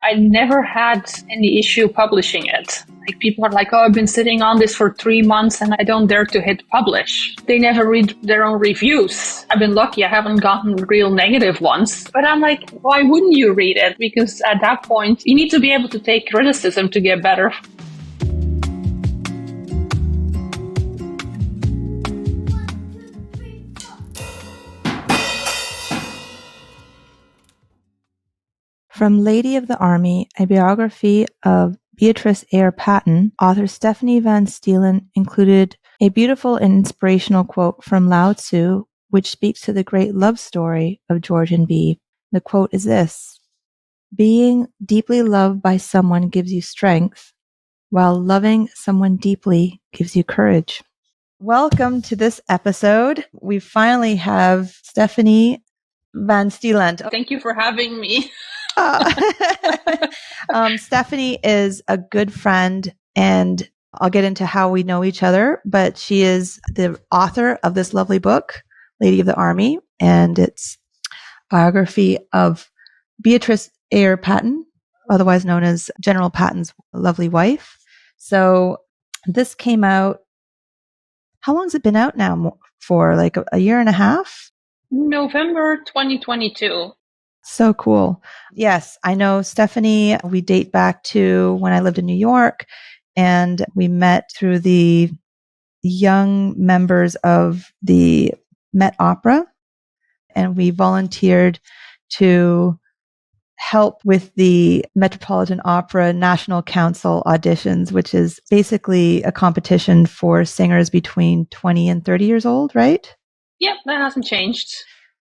I never had any issue publishing it. Like people are like, oh, I've been sitting on this for 3 months and I don't dare to hit publish. They never read their own reviews. I've been lucky. I haven't gotten real negative ones. But I'm like, why wouldn't you read it? Because at that point, you need to be able to take criticism to get better. From Lady of the Army, a biography of Beatrice Eyre Patton, author Stefanie Van Steelandt included a beautiful and inspirational quote from Lao Tzu, which speaks to the great love story of George and Bee. The quote is this: "Being deeply loved by someone gives you strength, while loving someone deeply gives you courage." Welcome to this episode. We finally have Stefanie Van Steelandt. Thank you for having me. Stefanie is a good friend, and I'll get into how we know each other, but she is the author of this lovely book, Lady of the Army, and it's biography of Beatrice Eyre Patton, otherwise known as General Patton's lovely wife. So this came out, how long has it been out now for? Like a year and a half? November 2022. So cool. Yes, I know Stefanie. We date back to when I lived in New York, and we met through the young members of the Met Opera, and we volunteered to help with the Metropolitan Opera National Council auditions, which is basically a competition for singers between 20 and 30 years old, right? Yep, that hasn't changed.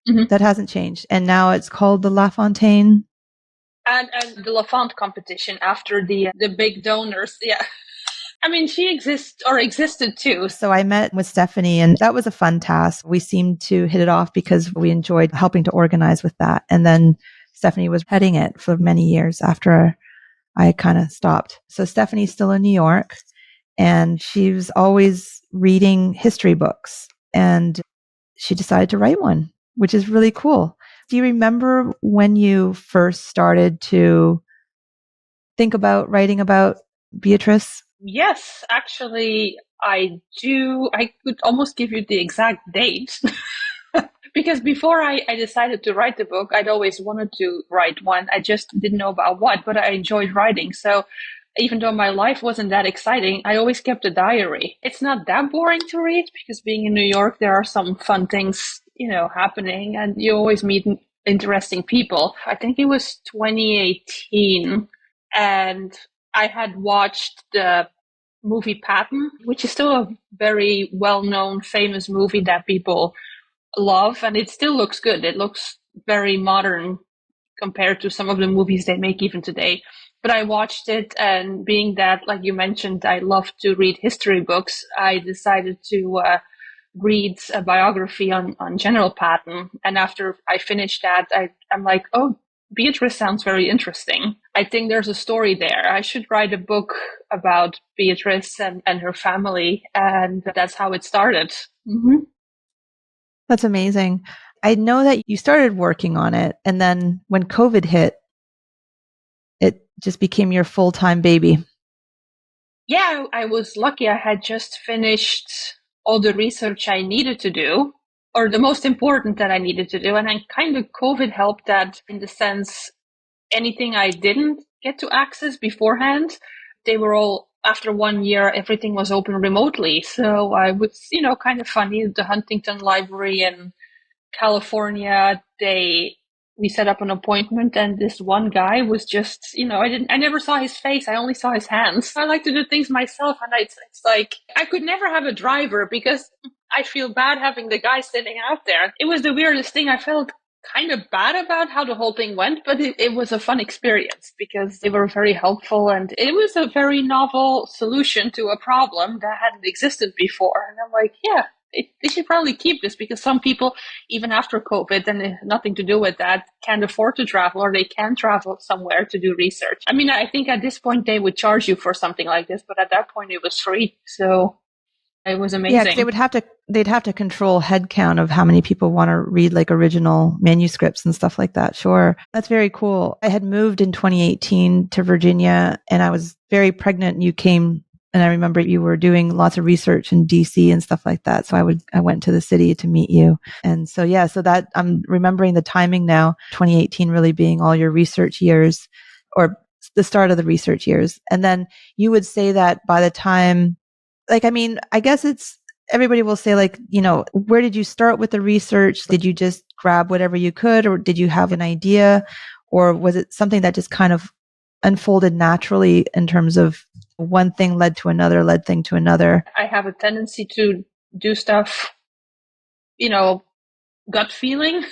Mm-hmm. That hasn't changed. And now it's called the La Fontaine. And the La Fontaine competition after the big donors. Yeah. I mean, she existed too. So I met with Stefanie, and that was a fun task. We seemed to hit it off because we enjoyed helping to organize with that. And then Stefanie was heading it for many years after I kind of stopped. So Stefanie's still in New York, and she was always reading history books, and she decided to write one, which is really cool. Do you remember when you first started to think about writing about Beatrice? Yes, actually, I do. I could almost give you the exact date. Because before I decided to write the book, I'd always wanted to write one. I just didn't know about what, but I enjoyed writing. So even though my life wasn't that exciting, I always kept a diary. It's not that boring to read because being in New York, there are some fun things, happening, and you always meet interesting people. I think it was 2018, and I had watched the movie Patton, which is still a very well-known, famous movie that people love, and it still looks good. It looks very modern compared to some of the movies they make even today. But I watched it, and being that, like you mentioned, I love to read history books, I decided to read a biography on General Patton. And after I finished that, I'm like, oh, Beatrice sounds very interesting. I think there's a story there. I should write a book about Beatrice and her family. And that's how it started. Mm-hmm. That's amazing. I know that you started working on it, and then when COVID hit, it just became your full-time baby. Yeah, I was lucky. I had just finished all the research I needed to do, or the most important that I needed to do. And then kind of COVID helped that in the sense anything I didn't get to access beforehand, they were all, after 1 year, everything was open remotely. So I was, kind of funny, the Huntington Library in California, we set up an appointment, and this one guy was just, I never saw his face. I only saw his hands. I like to do things myself. And it's like, I could never have a driver because I feel bad having the guy sitting out there. It was the weirdest thing. I felt kind of bad about how the whole thing went, but it was a fun experience because they were very helpful, and it was a very novel solution to a problem that hadn't existed before. And I'm like, yeah, they should probably keep this, because some people, even after COVID, and nothing to do with that, can't afford to travel, or they can travel somewhere to do research. I mean, I think at this point they would charge you for something like this, but at that point it was free. So It was Yeah, because amazing. they'd have to control head count of how many people want to read like original manuscripts and stuff like that. Sure. That's very cool. I had moved in 2018 to Virginia and I was very pregnant and you came and I remember you were doing lots of research in DC and stuff like that. So I went to the city to meet you. And so, yeah, so that I'm remembering the timing now, 2018 really being all your research years or the start of the research years. And then you would say that by the time, like, I mean, I guess it's, everybody will say like, where did you start with the research? Did you just grab whatever you could, or did you have an idea, or was it something that just kind of unfolded naturally in terms of one thing led to another, led thing to another? I have a tendency to do stuff, gut feeling.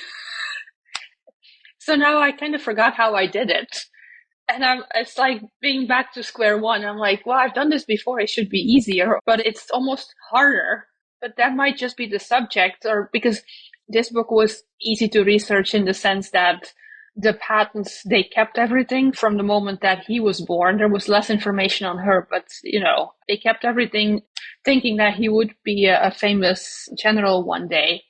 So now I kind of forgot how I did it. And it's like being back to square one. I'm like, well, I've done this before. It should be easier, but it's almost harder. But that might just be the subject, or because this book was easy to research in the sense that the Pattons, they kept everything from the moment that he was born. There was less information on her, but, they kept everything thinking that he would be a famous general one day.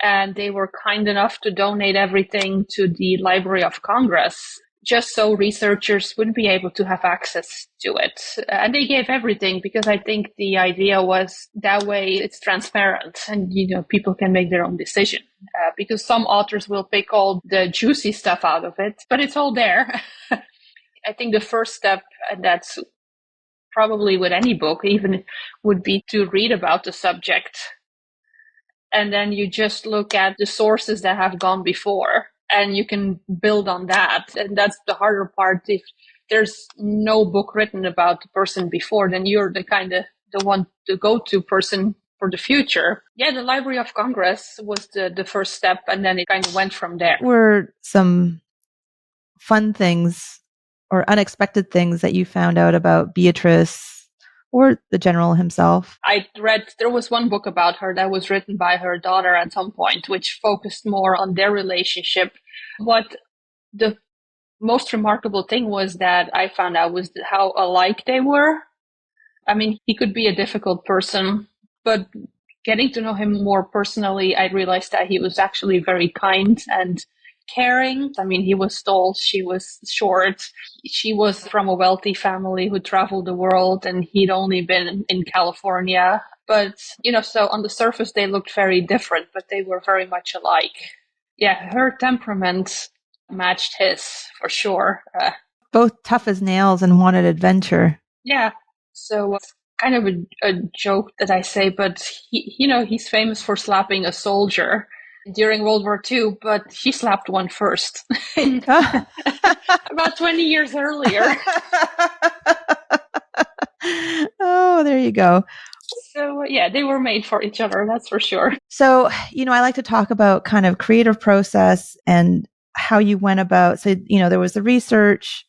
And they were kind enough to donate everything to the Library of Congress, just so researchers would be able to have access to it. And they gave everything because I think the idea was that way it's transparent and, people can make their own decision. Because some authors will pick all the juicy stuff out of it, but it's all there. I think the first step, and that's probably with any book even, would be to read about the subject. And then you just look at the sources that have gone before and you can build on that. And that's the harder part. If there's no book written about the person before, then you're the one, the go-to person for the future. Yeah, the Library of Congress was the first step, and then it kind of went from there. Were some fun things or unexpected things that you found out about Beatrice or the general himself? I read, there was one book about her that was written by her daughter at some point, which focused more on their relationship. What the most remarkable thing was that I found out was how alike they were. I mean, he could be a difficult person, but getting to know him more personally, I realized that he was actually very kind and caring. I mean, he was tall, she was short. She was from a wealthy family who traveled the world, and he'd only been in California. But, so on the surface, they looked very different, but they were very much alike. Yeah, her temperament matched his, for sure. Both tough as nails and wanted adventure. Yeah. So kind of a joke that I say, but he's famous for slapping a soldier during World War II, but he slapped one first about 20 years earlier. Oh, there you go. So yeah, they were made for each other, that's for sure. So, I like to talk about kind of creative process and how you went about. So, there was the research.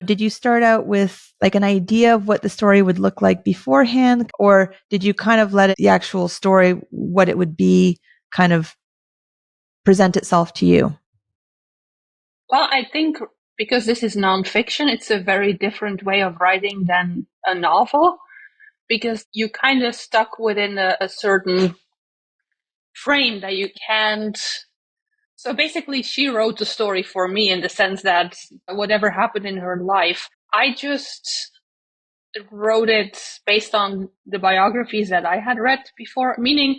Did you start out with like an idea of what the story would look like beforehand, or did you kind of let the actual story, what it would be, kind of present itself to you? Well, I think because this is nonfiction, it's a very different way of writing than a novel, because you kind of stuck within a certain frame that you can't. So basically, she wrote the story for me in the sense that whatever happened in her life, I just wrote it based on the biographies that I had read before, meaning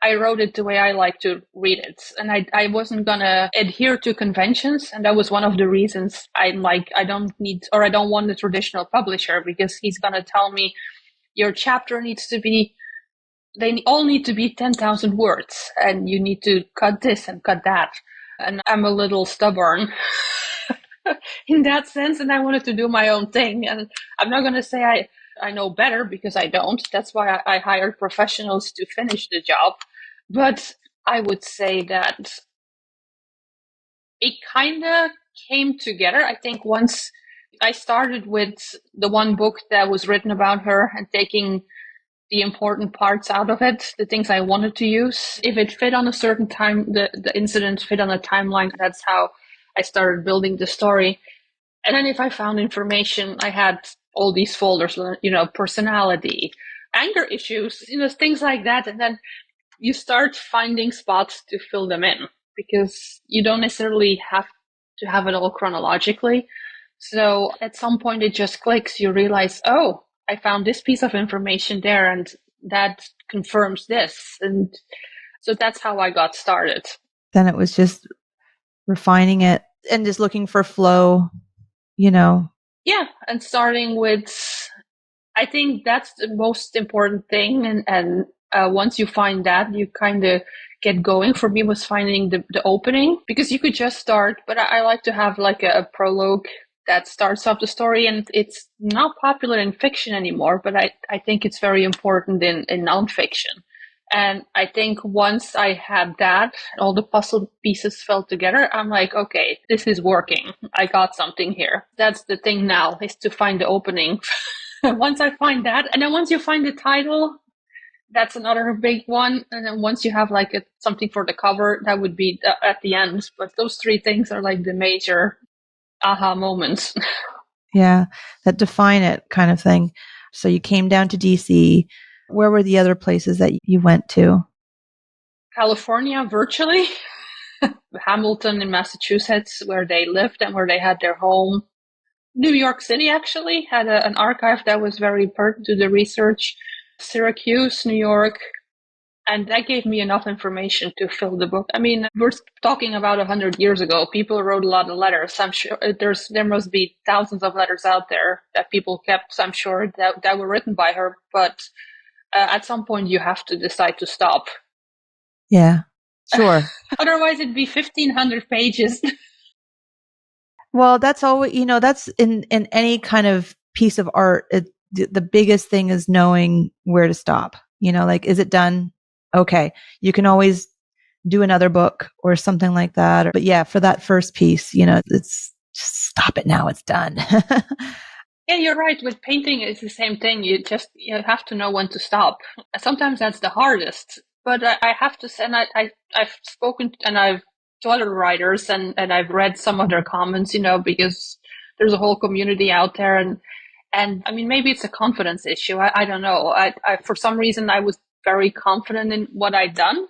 I wrote it the way I like to read it. And I wasn't going to adhere to conventions. And that was one of the reasons I'm like, I don't want a traditional publisher, because he's going to tell me your chapter needs to be, they all need to be 10,000 words and you need to cut this and cut that. And I'm a little stubborn in that sense. And I wanted to do my own thing. And I'm not going to say I know better, because I don't. That's why I hired professionals to finish the job. But I would say that it kind of came together. I think once I started with the one book that was written about her and taking the important parts out of it, the things I wanted to use. If it fit on a certain time, the incident fit on a timeline, that's how I started building the story. And then if I found information, I had all these folders, personality, anger issues, things like that. And then you start finding spots to fill them in because you don't necessarily have to have it all chronologically. So at some point it just clicks. You realize, oh, I found this piece of information there and that confirms this. And so that's how I got started. Then it was just refining it and just looking for flow, Yeah. And starting with, I think that's the most important thing. And once you find that, you kind of get going. For me, was finding the opening, because you could just start, but I like to have like a prologue that starts off the story. And it's not popular in fiction anymore, but I think it's very important in nonfiction. And I think once I had that, all the puzzle pieces fell together, I'm like, okay, this is working. I got something here. That's the thing now, is to find the opening. Once I find that, and then once you find the title, that's another big one. And then once you have like something for the cover, that would be at the end. But those three things are like the major aha moments. Yeah, that define it kind of thing. So you came down to DC. Where were the other places that you went to? California, virtually. Hamilton in Massachusetts, where they lived and where they had their home. New York City actually had an archive that was very pertinent to the research. Syracuse, New York, and that gave me enough information to fill the book. I mean, we're talking about 100 years ago. People wrote a lot of letters. I'm sure there must be thousands of letters out there that people kept, I'm sure, that were written by her. But at some point, you have to decide to stop. Yeah, sure. Otherwise, it'd be 1,500 pages. Well, that's always, that's in any kind of piece of art. The biggest thing is knowing where to stop. Like, is it done? Okay. You can always do another book or something like that. But yeah, for that first piece, it's just stop it now. It's done. Yeah, you're right. With painting, it's the same thing. You have to know when to stop. Sometimes that's the hardest. But I have to say, and I've spoken and I've to other writers, and I've read some of their comments, because there's a whole community out there, and I mean, maybe it's a confidence issue. I don't know. I for some reason I was very confident in what I'd done,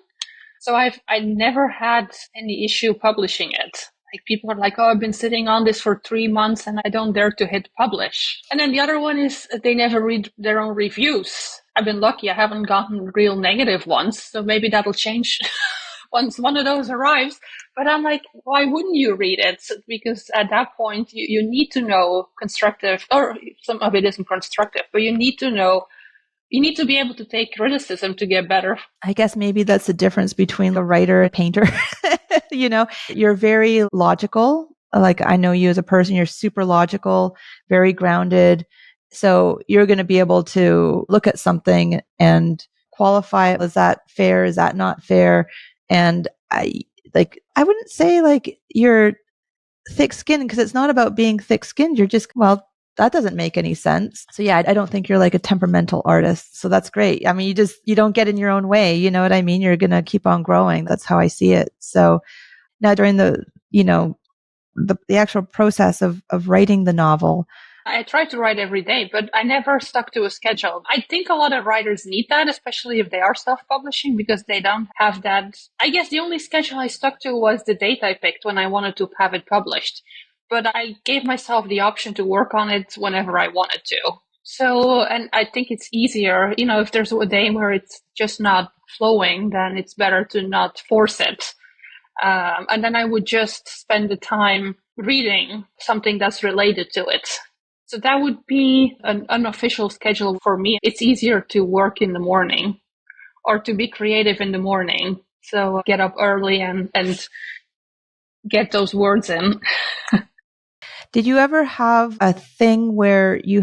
so I never had any issue publishing it. Like, people are like, oh, I've been sitting on this for 3 months and I don't dare to hit publish. And then the other one is they never read their own reviews. I've been lucky. I haven't gotten real negative ones. So maybe that'll change once one of those arrives. But I'm like, why wouldn't you read it? Because at that point, you need to know constructive, or some of it isn't constructive, but you need to know, you need to be able to take criticism to get better. I guess maybe that's the difference between the writer and painter. You're very logical. Like, I know you as a person, you're super logical, very grounded. So you're going to be able to look at something and qualify, is that fair? Is that not fair? And I wouldn't say like you're thick skinned, because it's not about being thick skinned. You're just, well, that doesn't make any sense. So yeah, I don't think you're like a temperamental artist. So that's great. I mean, you don't get in your own way. You know what I mean? You're going to keep on growing. That's how I see it. So now during the actual process of writing the novel, I try to write every day, but I never stuck to a schedule. I think a lot of writers need that, especially if they are self-publishing, because they don't have that. I guess the only schedule I stuck to was the date I picked when I wanted to have it published. But I gave myself the option to work on it whenever I wanted to. So, and I think it's easier, if there's a day where it's just not flowing, then it's better to not force it. And then I would just spend the time reading something that's related to it. So that would be an unofficial schedule for me. It's easier to work in the morning or to be creative in the morning. So get up early and get those words in. Did you ever have a thing where you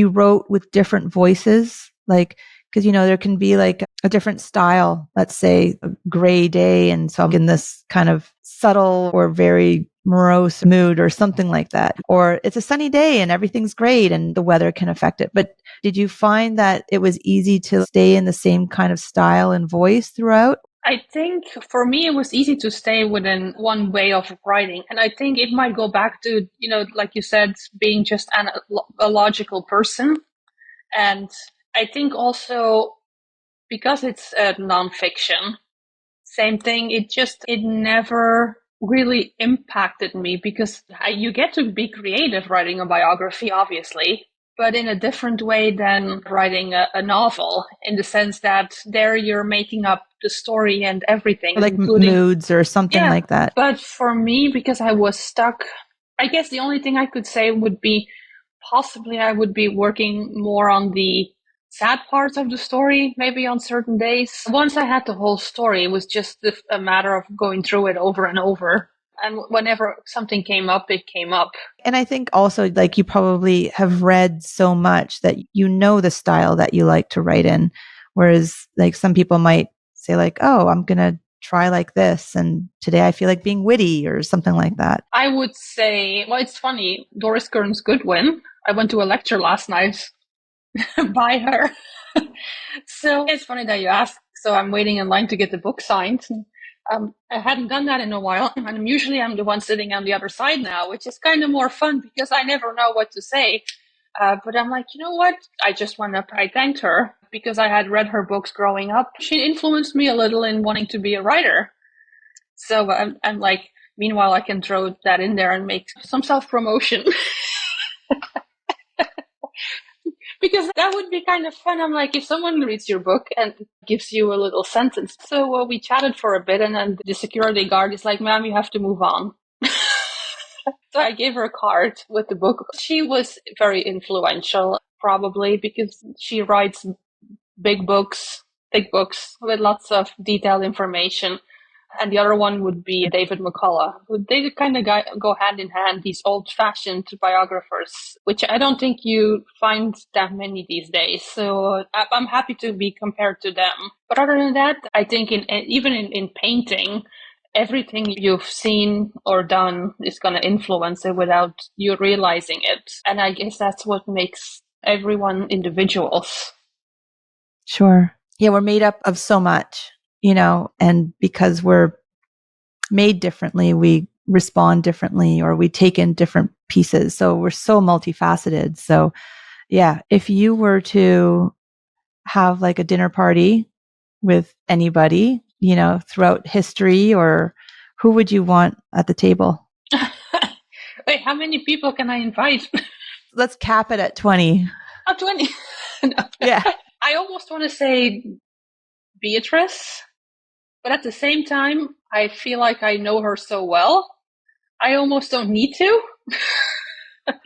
wrote with different voices? Like, because, there can be like a different style, let's say a gray day, and so I'm in this kind of subtle or very morose mood or something like that. Or it's a sunny day and everything's great and the weather can affect it. But did you find that it was easy to stay in the same kind of style and voice throughout? I think for me, it was easy to stay within one way of writing. And I think it might go back to, like you said, being just a logical person. And I think also because it's nonfiction, same thing. It never really impacted me because you get to be creative writing a biography, obviously, but in a different way than writing a novel, in the sense that there you're making up the story and everything, Like including, moods or something yeah. like that. But for me, because I was stuck, I guess the only thing I could say would be possibly I would be working more on the sad parts of the story, maybe on certain days. Once I had the whole story, it was just a matter of going through it over and over. And whenever something came up, it came up. And I think also, like, you probably have read so much that you know the style that you like to write in. Whereas, like, some people might say, like, oh, I'm going to try like this. And today I feel like being witty or something like that. I would say, well, it's funny. Doris Kearns Goodwin, I went to a lecture last night by her. So it's funny that you ask. So I'm waiting in line to get the book signed. I hadn't done that in a while, and I'm the one sitting on the other side now, which is kind of more fun because I never know what to say. But I'm like, you know what? I just went up. I thanked her because I had read her books growing up. She influenced me a little in wanting to be a writer. So I'm like, meanwhile, I can throw that in there and make some self promotion. Because that would be kind of fun. I'm like, if someone reads your book and gives you a little sentence. So we chatted for a bit, and then the security guard is like, ma'am, you have to move on. So I gave her a card with the book. She was very influential, probably because she writes big books, thick books with lots of detailed information. And the other one would be David McCullough. They kind of go hand in hand, these old-fashioned biographers, which I don't think you find that many these days. So I'm happy to be compared to them. But other than that, I think even in painting, everything you've seen or done is going to influence it without you realizing it. And I guess that's what makes everyone individuals. Sure. Yeah, we're made up of so much, and because we're made differently, we respond differently or we take in different pieces. So we're so multifaceted. So yeah, if you were to have like a dinner party with anybody, throughout history, or who would you want at the table? Wait, how many people can I invite? Let's cap it at 20. Oh, 20. No. Yeah. I almost want to say Beatrice, but at the same time, I feel like I know her so well. I almost don't need to,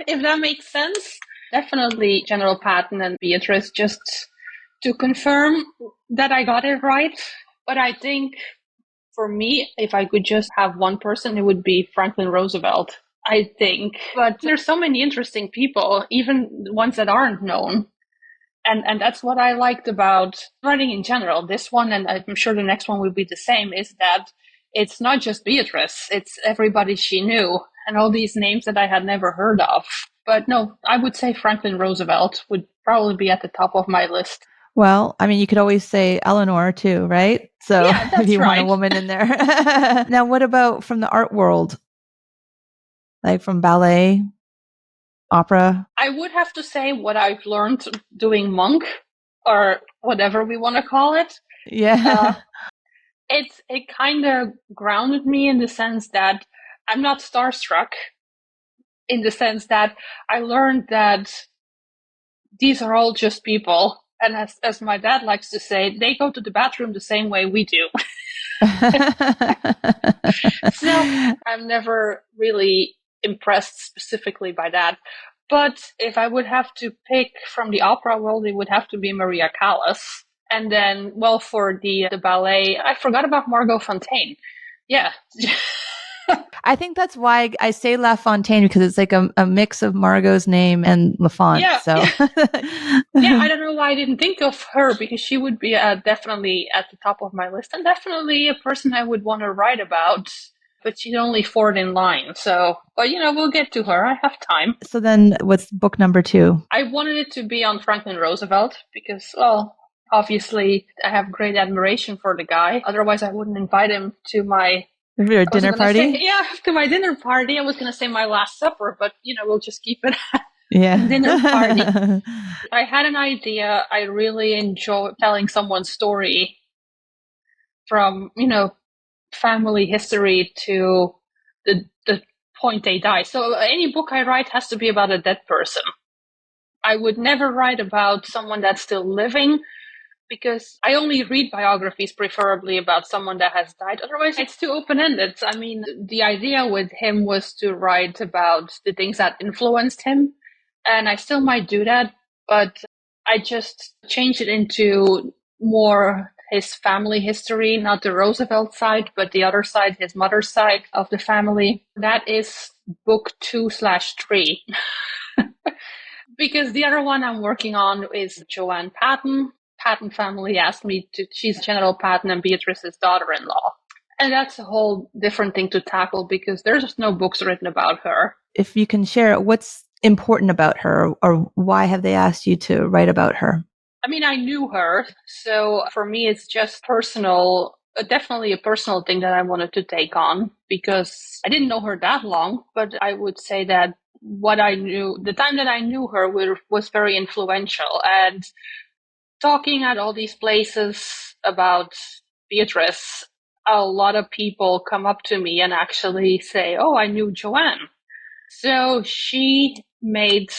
if that makes sense. Definitely General Patton and Beatrice, just to confirm that I got it right. But I think for me, if I could just have one person, it would be Franklin Roosevelt, I think. But there's so many interesting people, even ones that aren't known. And that's what I liked about writing in general. This one, and I'm sure the next one will be the same, is that it's not just Beatrice, it's everybody she knew and all these names that I had never heard of. But no, I would say Franklin Roosevelt would probably be at the top of my list. Well, I mean, you could always say Eleanor too, right? So Yeah, if you want a right. woman in there. Now, what about from the art world? Like from ballet, opera? I would have to say what I've learned doing monk, or whatever we want to call it. Yeah. It kind of grounded me in the sense that I'm not starstruck, in the sense that I learned that these are all just people. And as my dad likes to say, they go to the bathroom the same way we do. So I'm never really impressed specifically by that. But if I would have to pick from the opera world, it would have to be Maria Callas. And then, well, for the ballet, I forgot about Margot Fonteyn. Yeah. I think that's why I say La Fontaine, because it's like a mix of Margot's name and LaFont. Yeah. So Yeah, I don't know why I didn't think of her, because she would be definitely at the top of my list, and definitely a person I would want to write about. But she's only fourth in line. So, but we'll get to her. I have time. So then what's book number 2? I wanted it to be on Franklin Roosevelt because, well, obviously I have great admiration for the guy. Otherwise, I wouldn't invite him to my dinner party? To my dinner party. I was going to say my last supper, but, we'll just keep it dinner party. Yeah. I had an idea. I really enjoy telling someone's story from, family history to the point they die. So any book I write has to be about a dead person. I would never write about someone that's still living, because I only read biographies preferably about someone that has died. Otherwise, it's too open-ended. I mean, the idea with him was to write about the things that influenced him, and I still might do that, but I just changed it into more his family history, not the Roosevelt side, but the other side, his mother's side of the family. That is book 2/3. Because the other one I'm working on is Joanne Patton. Patton family asked me to, she's General Patton and Beatrice's daughter-in-law. And that's a whole different thing to tackle because there's just no books written about her. If you can share what's important about her, or why have they asked you to write about her? I mean, I knew her, so for me it's just personal, definitely a personal thing that I wanted to take on, because I didn't know her that long, but I would say that what I knew, the time that I knew her was very influential. And talking at all these places about Beatrice, a lot of people come up to me and actually say, "Oh, I knew Joanne." So she made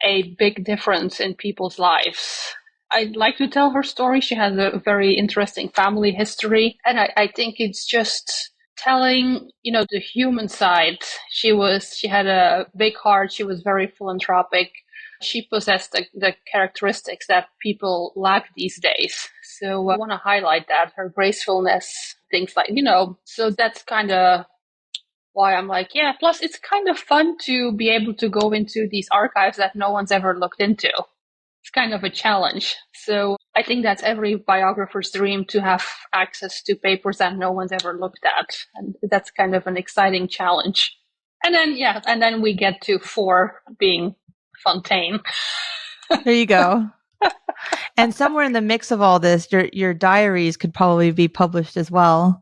a big difference in people's lives. I'd like to tell her story. She has a very interesting family history. And I think it's just telling, the human side. She had a big heart. She was very philanthropic. She possessed the characteristics that people lack these days. So I want to highlight that, her gracefulness, things like, so that's kind of why I'm like, yeah, plus it's kind of fun to be able to go into these archives that no one's ever looked into. It's kind of a challenge. So I think that's every biographer's dream, to have access to papers that no one's ever looked at. And that's kind of an exciting challenge. And then we get to 4 being Fontaine. There you go. And somewhere in the mix of all this, your diaries could probably be published as well.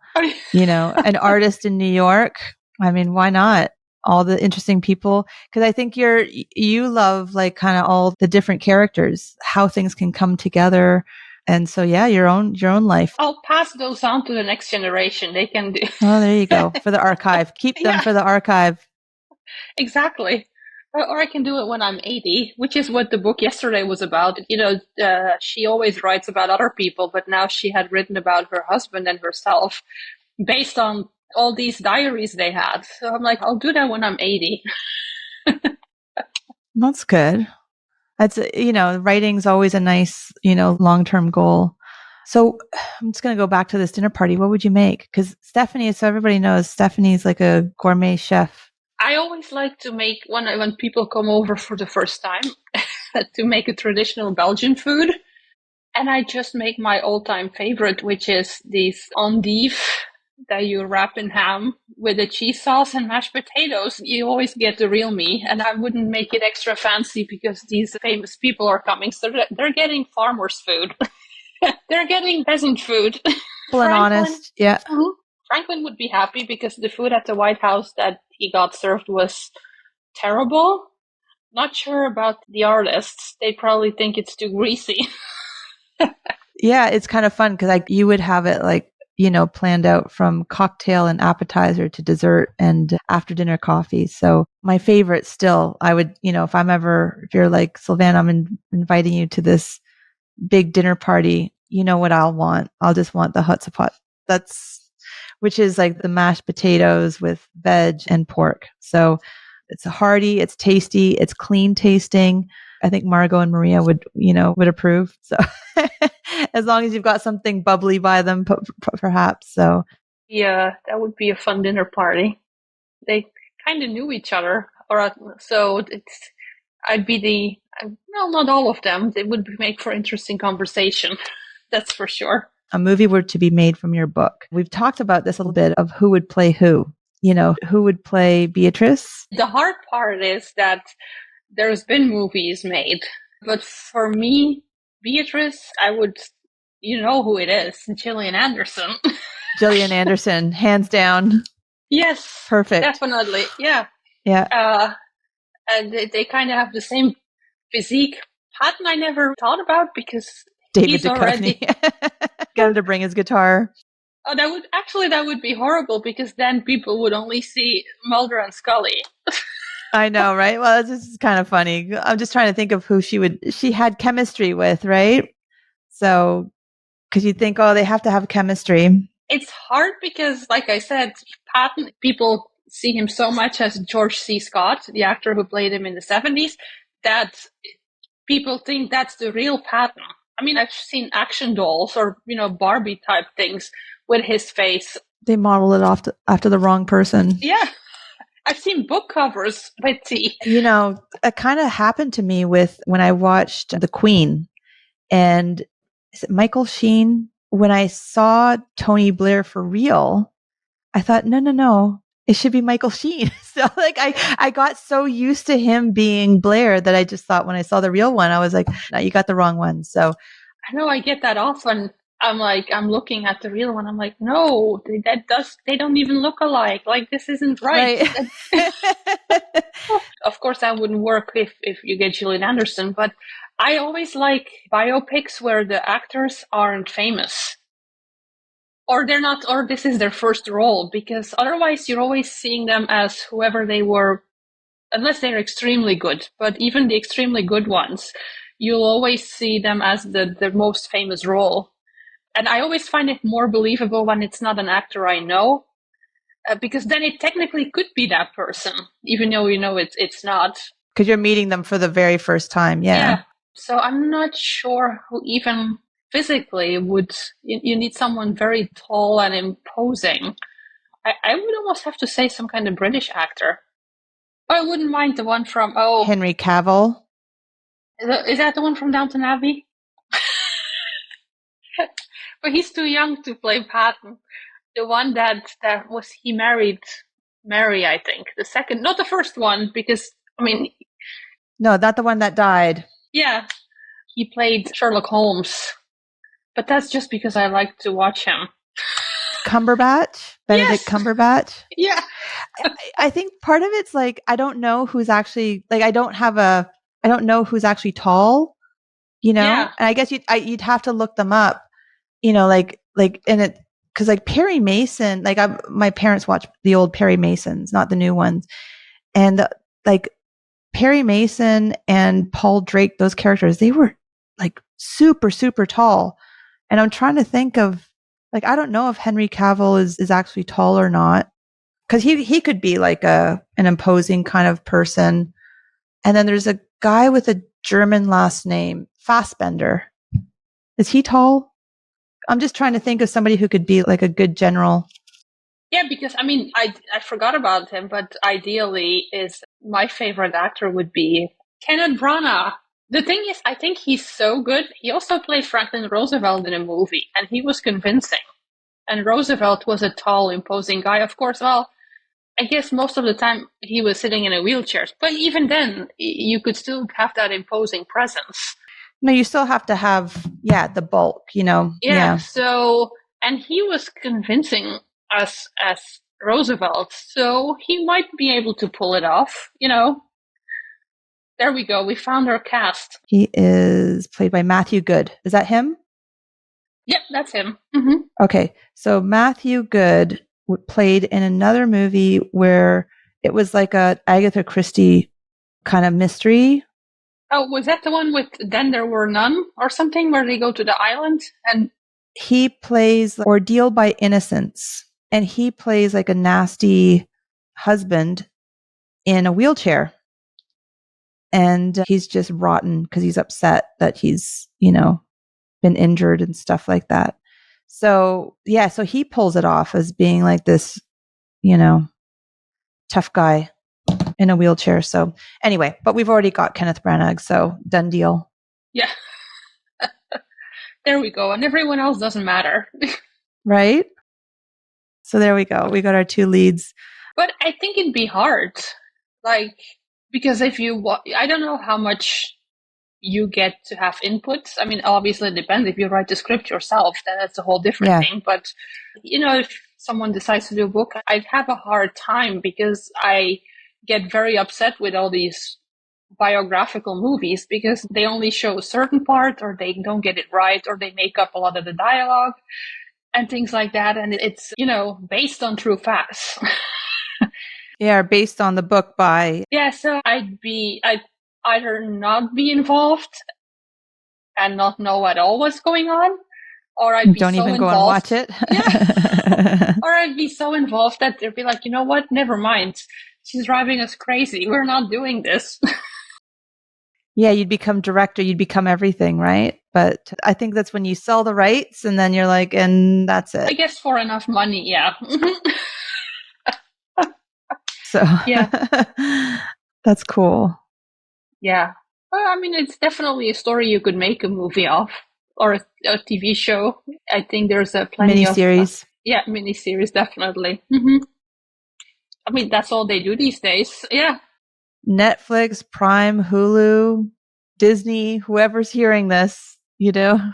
An artist in New York. I mean, why not? All the interesting people. Because I think you love like kind of all the different characters, how things can come together. And so, yeah, your own life. I'll pass those on to the next generation. They can do. Oh, there you go. For the archive. Keep them for the archive. Exactly. Or I can do it when I'm 80, which is what the book yesterday was about. She always writes about other people, but now she had written about her husband and herself based on all these diaries they had. So I'm like, I'll do that when I'm 80. That's good. That's, writing's always a nice, long-term goal. So I'm just going to go back to this dinner party. What would you make? Because Stefanie, so everybody knows, Stefanie's like a gourmet chef. I always like to make, when people come over for the first time, to make a traditional Belgian food. And I just make my all-time favorite, which is these endives that you wrap in ham with a cheese sauce and mashed potatoes. You always get the real me, and I wouldn't make it extra fancy because these famous people are coming, so they're getting farmers' food. They're getting peasant food. Full and honest, yeah. Franklin would be happy because the food at the White House that he got served was terrible. Not sure about the artists. They probably think it's too greasy. Yeah, it's kind of fun because you would have it like, planned out from cocktail and appetizer to dessert and after dinner coffee. So my favorite still, I would, if you're like, Sylvan, I'm inviting you to this big dinner party, you know what I'll want? I'll just want the hutzapah. Which is like the mashed potatoes with veg and pork. So it's hearty, it's tasty, it's clean tasting. I think Margot and Maria would approve. So as long as you've got something bubbly by them, perhaps. So yeah, that would be a fun dinner party. They kind of knew each other, so not all of them. It would make for interesting conversation. That's for sure. A movie were to be made from your book. We've talked about this a little bit of who would play who. Who would play Beatrice? The hard part is that there's been movies made, but for me, Beatrice, I would, who it is, Gillian Anderson. Gillian Anderson, hands down. Yes. Perfect. Definitely. Yeah. Yeah. And they kind of have the same physique. Patton I never thought about because David he's Duchovny. already. Get him to bring his guitar. Oh, that would be horrible because then people would only see Mulder and Scully. I know, right? Well, this is kind of funny. I'm just trying to think of who she had chemistry with, right? So, because you think, oh, they have to have chemistry. It's hard because, like I said, Patton, people see him so much as George C. Scott, the actor who played him in the 70s, that people think that's the real Patton. I mean, I've seen action dolls or, Barbie type things with his face. They model it after the wrong person. Yeah. I've seen book covers with it kind of happened to me with when I watched The Queen, and is it Michael Sheen? When I saw Tony Blair for real, I thought, no, it should be Michael Sheen. So like I got so used to him being Blair that I just thought when I saw the real one, I was like, no, you got the wrong one. So I know I get that often. I'm looking at the real one. I'm like, no, they don't even look alike. Like, this isn't right. Of course, that wouldn't work if you get Gillian Anderson, but I always like biopics where the actors aren't famous. Or they're not, or this is their first role, because otherwise you're always seeing them as whoever they were, unless they're extremely good. But even the extremely good ones, you'll always see them as the most famous role. And I always find it more believable when it's not an actor I know, because then it technically could be that person, even though it's not. Because you're meeting them for the very first time. Yeah. So I'm not sure who even physically would. You need someone very tall and imposing. I would almost have to say some kind of British actor. I wouldn't mind the one from Henry Cavill. Is that the one from Downton Abbey? But he's too young to play Patton. The one that was he married Mary, I think. The second, not the first one, because no, not the one that died. Yeah, he played Sherlock Holmes, but that's just because I like to watch him. Benedict Cumberbatch. Yeah. I think part of it's like, I don't know who's actually, like, I don't know who's actually tall, Yeah. and I guess you'd have to look them up, because like Perry Mason, like my parents watch the old Perry Masons, not the new ones. And like Perry Mason and Paul Drake, those characters, they were like super, super tall. And I'm trying to think of, like, I don't know if Henry Cavill is actually tall or not, because he could be like an imposing kind of person. And then there's a guy with a German last name, Fassbender. Is he tall? I'm just trying to think of somebody who could be like a good general. Yeah, because I forgot about him, but ideally is my favorite actor would be Kenneth Branagh. The thing is, I think he's so good. He also played Franklin Roosevelt in a movie, and he was convincing. And Roosevelt was a tall, imposing guy. Of course, well, I guess most of the time he was sitting in a wheelchair. But even then, you could still have that imposing presence. No, you still have to have, the bulk, Yeah. So, and he was convincing us as Roosevelt, so he might be able to pull it off, There we go. We found our cast. He is played by Matthew Good. Is that him? Yep, that's him. Mm-hmm. Okay. So Matthew Good played in another movie where it was like a Agatha Christie kind of mystery. Oh, was that the one with Then There Were None or something, where they go to the island? And he plays Ordeal by Innocence, and he plays like a nasty husband in a wheelchair. And he's just rotten because he's upset that he's, been injured and stuff like that. So, so he pulls it off as being like this, tough guy in a wheelchair. So anyway, but we've already got Kenneth Branagh, so done deal. Yeah. There we go. And everyone else doesn't matter. Right? So there we go. We got our two leads. But I think it'd be hard. Because if I don't know how much you get to have input. Obviously it depends. If you write the script yourself, then that's a whole different thing. But, if someone decides to do a book, I'd have a hard time because I get very upset with all these biographical movies because they only show a certain part, or they don't get it right, or they make up a lot of the dialogue and things like that. And it's, based on true facts. Yeah, based on the book by. Yeah, so I'd either not be involved and not know at all what's going on, or I'd be don't so even involved. Go and watch it. Yeah. Or I'd be so involved that they'd be like, you know what? Never mind. She's driving us crazy. We're not doing this. Yeah, you'd become director, you'd become everything, right? But I think that's when you sell the rights and then you're like, and that's it. I guess for enough money, yeah. So yeah, that's cool. Yeah. Well, I mean, it's definitely a story you could make a movie of, or a TV show. I think there's plenty of miniseries. Miniseries, definitely. Mm-hmm. I mean, that's all they do these days. Yeah. Netflix, Prime, Hulu, Disney, whoever's hearing this, Yeah,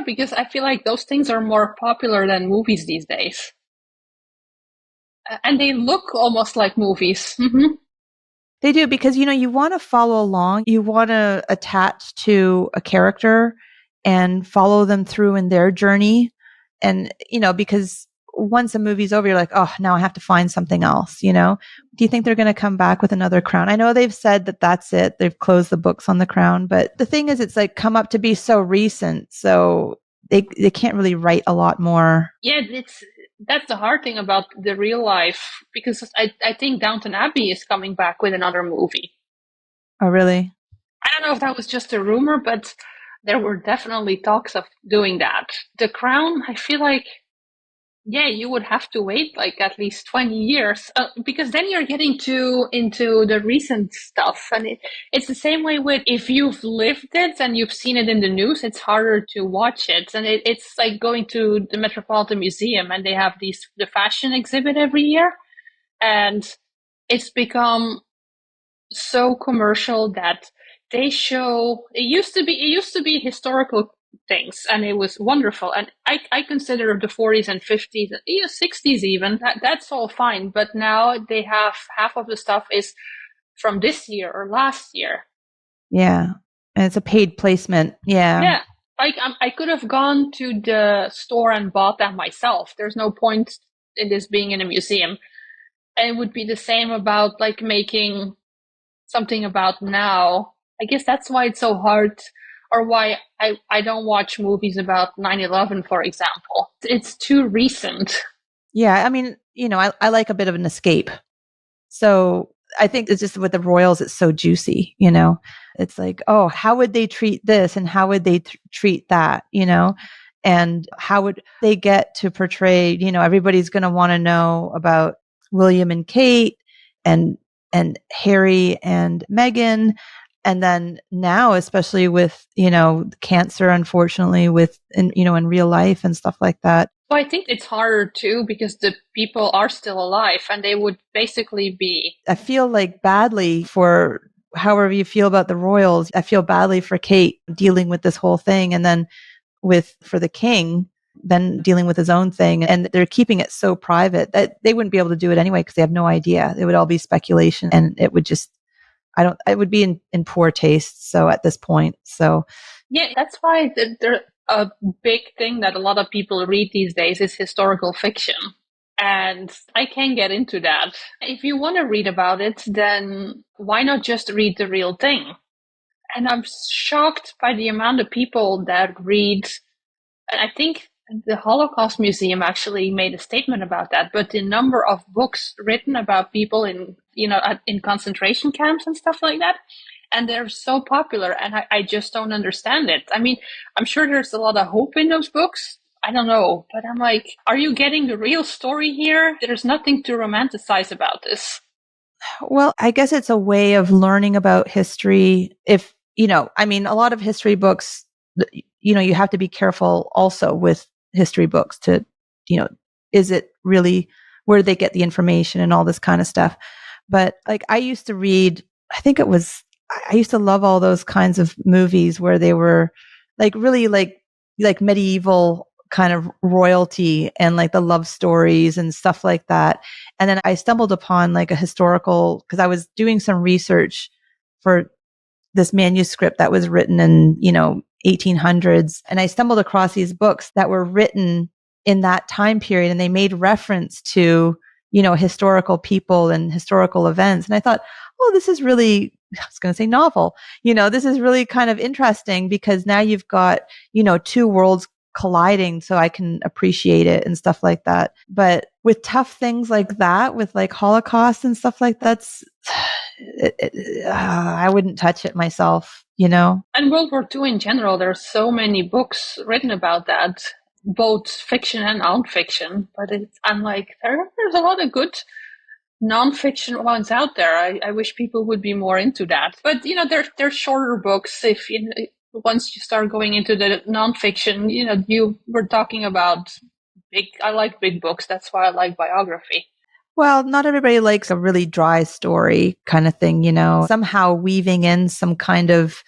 because I feel like those things are more popular than movies these days. And they look almost like movies. Mm-hmm. They do, because, you want to follow along. You want to attach to a character and follow them through in their journey. And, because once a movie's over, you're like, oh, now I have to find something else, Do you think they're going to come back with another Crown? I know they've said that that's it. They've closed the books on the Crown. But the thing is, it's like come up to be so recent. So they can't really write a lot more. Yeah, that's the hard thing about the real life, because I think Downton Abbey is coming back with another movie. Oh, really? I don't know if that was just a rumor, but there were definitely talks of doing that. The Crown, I feel like, yeah, you would have to wait like at least 20 years because then you're getting into the recent stuff. And it's the same way with if you've lived it and you've seen it in the news, it's harder to watch it. And it's like going to the Metropolitan Museum and they have the fashion exhibit every year. And it's become so commercial that they show, it used to be historical things, and it was wonderful, and I consider the 40s and 50s, 60s even, that's all fine, but now they have half of the stuff is from this year or last year. Yeah, and it's a paid placement. Yeah. I could have gone to the store and bought that myself. There's no point in this being in a museum. And it would be the same about like making something about now. I guess that's why it's so hard, or why I don't watch movies about 9/11, for example. It's too recent. Yeah, I mean, I like a bit of an escape. So I think it's just with the royals, it's so juicy, It's like, oh, how would they treat this and how would they treat that, And how would they get to portray, everybody's going to want to know about William and Kate and Harry and Meghan. And then now, especially with, cancer, unfortunately, in real life and stuff like that. Well, I think it's harder too because the people are still alive and they would basically be. I feel like badly for however you feel about the royals. I feel badly for Kate dealing with this whole thing. And then for the king, then dealing with his own thing. And they're keeping it so private that they wouldn't be able to do it anyway because they have no idea. It would all be speculation and it would just, it would be in poor taste. So at this point, Yeah, that's why a big thing that a lot of people read these days is historical fiction. And I can get into that. If you want to read about it, then why not just read the real thing? And I'm shocked by the amount of people that read, and I think the Holocaust Museum actually made a statement about that, but the number of books written about people in concentration camps and stuff like that, and they're so popular, and I just don't understand it. I mean, I'm sure there's a lot of hope in those books. I don't know, but I'm like, are you getting the real story here? There's nothing to romanticize about this. Well, I guess it's a way of learning about history. If, I mean, a lot of history books, you have to be careful also with history books to, is it really, where do they get the information and all this kind of stuff? But like I used to read, I used to love all those kinds of movies where they were like really like medieval kind of royalty and like the love stories and stuff like that. And then I stumbled upon like a historical, because I was doing some research for this manuscript that was written in, 1800s. And I stumbled across these books that were written in that time period, and they made reference to, historical people and historical events. And I thought, oh, this is really, I was going to say novel, this is really kind of interesting, because now you've got, two worlds colliding, so I can appreciate it and stuff like that. But with tough things like that, with like Holocaust and stuff like that's, I wouldn't touch it myself, And World War II in general, there's so many books written about that, both fiction and nonfiction. But I'm like, there's a lot of good nonfiction ones out there. I wish people would be more into that. But they're shorter books. If once you start going into the nonfiction, you were talking about big. I like big books. That's why I like biography. Well, not everybody likes a really dry story kind of thing, somehow weaving in some kind of,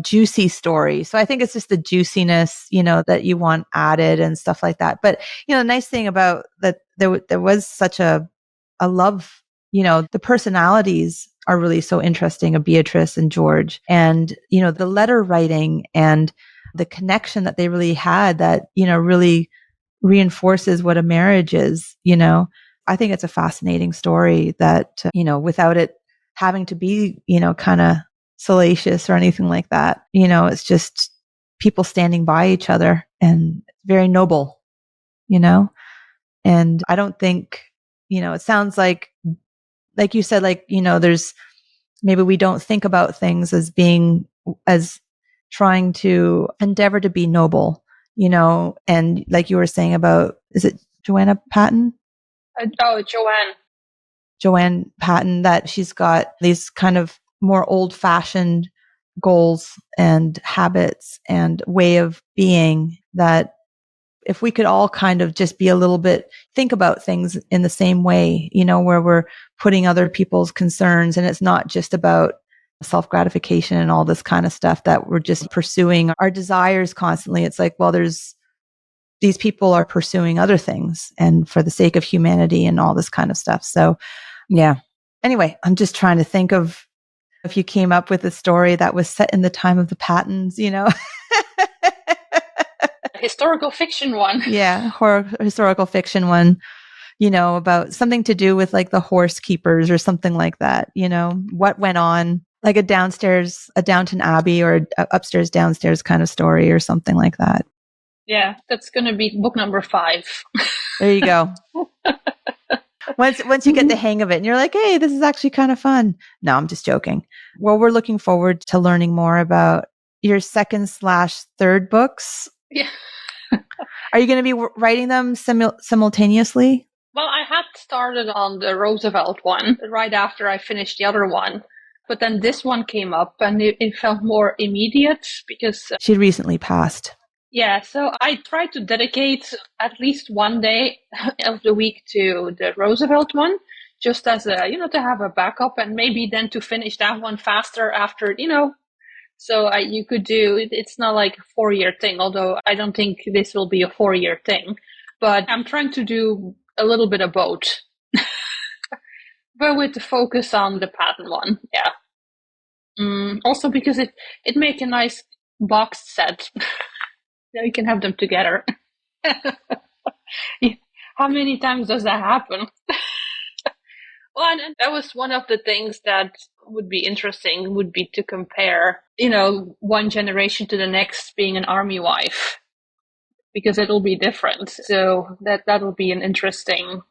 juicy story. So I think it's just the juiciness, that you want added and stuff like that. But, the nice thing about that, there was such a love, the personalities are really so interesting of Beatrice and George, and, the letter writing and the connection that they really had that, really reinforces what a marriage is, I think it's a fascinating story that, without it having to be, kind of salacious or anything like that, it's just people standing by each other, and very noble, and I don't think, it sounds like you said, like, there's maybe we don't think about things as being, as trying to endeavor to be noble, and like you were saying about, is it Joanna Patton? Joanne Patton, that she's got these kind of more old fashioned goals and habits and way of being, that if we could all kind of just be a little bit, think about things in the same way, where we're putting other people's concerns, and it's not just about self gratification and all this kind of stuff, that we're just pursuing our desires constantly. It's like, well, these people are pursuing other things, and for the sake of humanity and all this kind of stuff. So yeah. Anyway, I'm just trying to think of if you came up with a story that was set in the time of the Pattons, Historical fiction one. Yeah, historical fiction one, about something to do with like the horse keepers or something like that, what went on, like a Downton Abbey or a upstairs, downstairs kind of story or something like that. Yeah, that's going to be book number 5. There you go. Once you get the hang of it and you're like, hey, this is actually kind of fun. No, I'm just joking. Well, we're looking forward to learning more about your second/third books. Yeah. Are you going to be writing them simultaneously? Well, I had started on the Roosevelt one right after I finished the other one. But then this one came up, and it felt more immediate because she'd recently passed. Yeah, so I try to dedicate at least one day of the week to the Roosevelt one, just as a, to have a backup, and maybe then to finish that one faster after, So you could do, it's not like a 4-year thing, although I don't think this will be a 4-year thing. But I'm trying to do a little bit of both. But with the focus on the Patton one, yeah. Also because it make a nice box set. Now you can have them together. How many times does that happen? Well, and that was one of the things that would be interesting, would be to compare, one generation to the next being an army wife, because it'll be different. So that'll be an interesting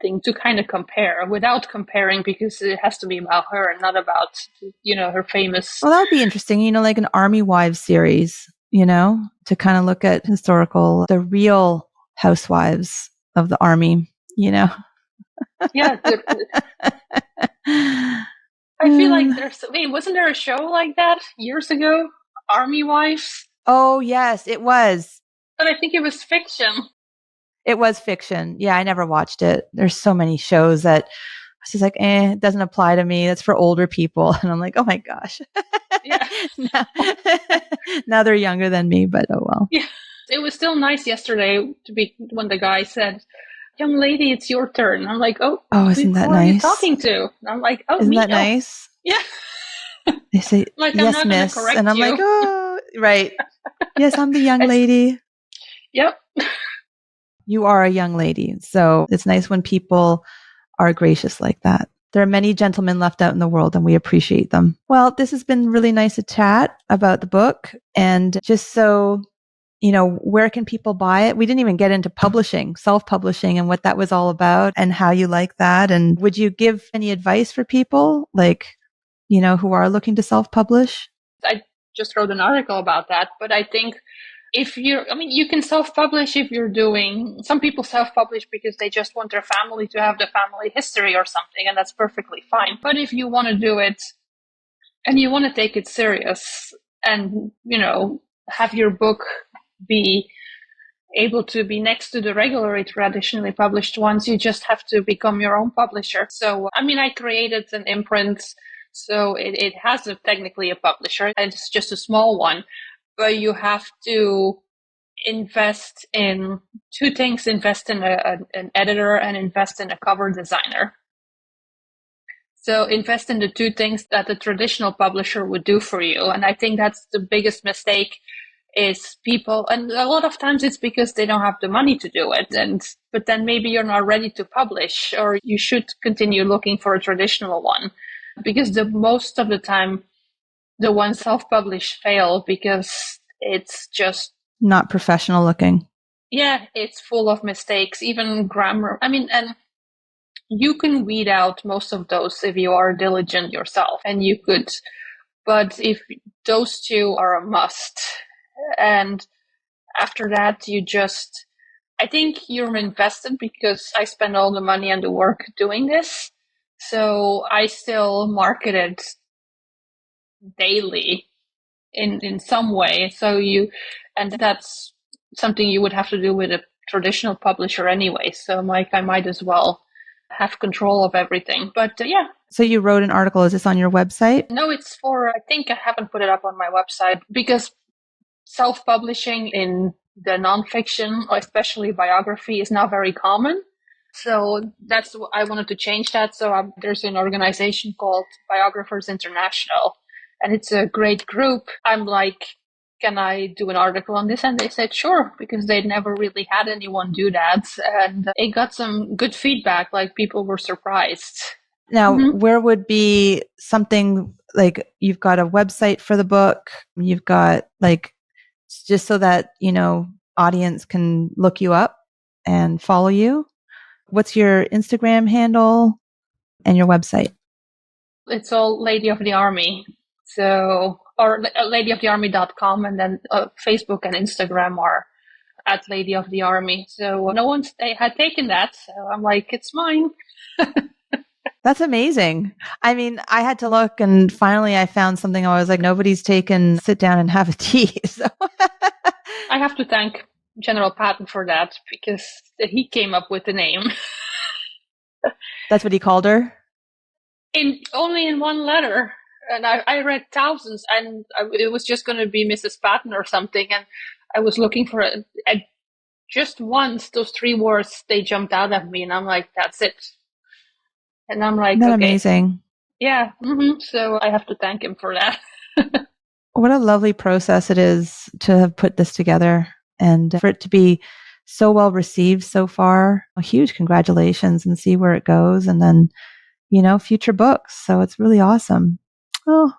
thing to kind of compare without comparing, because it has to be about her and not about, her famous. Well, that would be interesting, like an Army Wives series, to kind of look at the real housewives of the army, Yeah. I feel like wasn't there a show like that years ago? Army Wives? Oh, yes, it was. But I think it was fiction. It was fiction. Yeah, I never watched it. There's so many shows that I was just like, it doesn't apply to me. That's for older people. And I'm like, oh my gosh. Yeah. Now they're younger than me, but oh well. Yeah. it was still nice yesterday when the guy said, "Young lady, it's your turn." I'm like, "Oh, isn't that who are you nice? talking to?" And I'm like, "Oh, Isn't me." that Oh, nice? yeah. They say, Like, I'm yes, not going to miss. And correct I'm like, you. oh, right. Yes, I'm the young It's, lady. yep. You are a young lady. So it's nice when people are gracious like that. There are many gentlemen left out in the world and we appreciate them. Well, this has been really nice to chat about the book. And just so, where can people buy it? We didn't even get into publishing, self-publishing and what that was all about and how you like that. And would you give any advice for people who are looking to self-publish? I just wrote an article about that, but I think you can self-publish if you're doing, some people self-publish because they just want their family to have the family history or something, and that's perfectly fine. But if you want to do it and you want to take it serious and, have your book be able to be next to the regularly traditionally published ones, you just have to become your own publisher. So, I created an imprint, so it has technically a publisher, and it's just a small one, but you have to invest in two things: invest in an editor and invest in a cover designer. So invest in the two things that a traditional publisher would do for you. And I think that's the biggest mistake is people, and a lot of times it's because they don't have the money to do it. But then maybe you're not ready to publish, or you should continue looking for a traditional one, because the most of the time the ones self-published fail because it's just not professional looking. Yeah, it's full of mistakes, even grammar. And you can weed out most of those if you are diligent yourself, and you could. But if those two are a must, and after that, I think you're invested because I spend all the money and the work doing this. So I still market it daily in some way. And that's something you would have to do with a traditional publisher anyway. So I might as well have control of everything. But yeah. So you wrote an article. Is this on your website? No, I think I haven't put it up on my website because self-publishing in the nonfiction, or especially biography, is not very common. So I wanted to change that. So there's an organization called Biographers International, and it's a great group. I'm like, can I do an article on this? And they said, sure, because they'd never really had anyone do that. And it got some good feedback, like people were surprised. Now, where would be something like you've got a website for the book, you've got just so that, audience can look you up and follow you? What's your Instagram handle and your website? It's all Lady of the Army. So, or ladyofthearmy.com, and then Facebook and Instagram are at Lady of the Army. So no one's had taken that. So I'm like, it's mine. That's amazing. I had to look and finally I found something. I was like, nobody's taken sit down and have a tea. So I have to thank General Patton for that because he came up with the name. That's what he called her? Only in one letter. And I read thousands, and it was just going to be Mrs. Patton or something. And I was looking for it. And just once, those three words, they jumped out at me. And I'm like, that's it. And I'm like, Isn't that okay. amazing? Yeah. So I have to thank him for that. What a lovely process it is to have put this together and for it to be so well received so far. A huge congratulations, and see where it goes. And then, future books. So it's really awesome. Oh,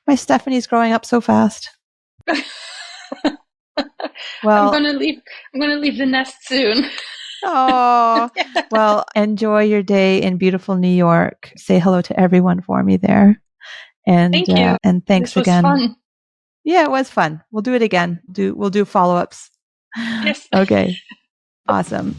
my Stephanie's growing up so fast. Well, I'm gonna leave the nest soon. Oh, well, enjoy your day in beautiful New York. Say hello to everyone for me there. And thank you. And thanks this was again. Fun. Yeah, it was fun. We'll do it again. We'll do follow-ups. Yes. Okay. Awesome.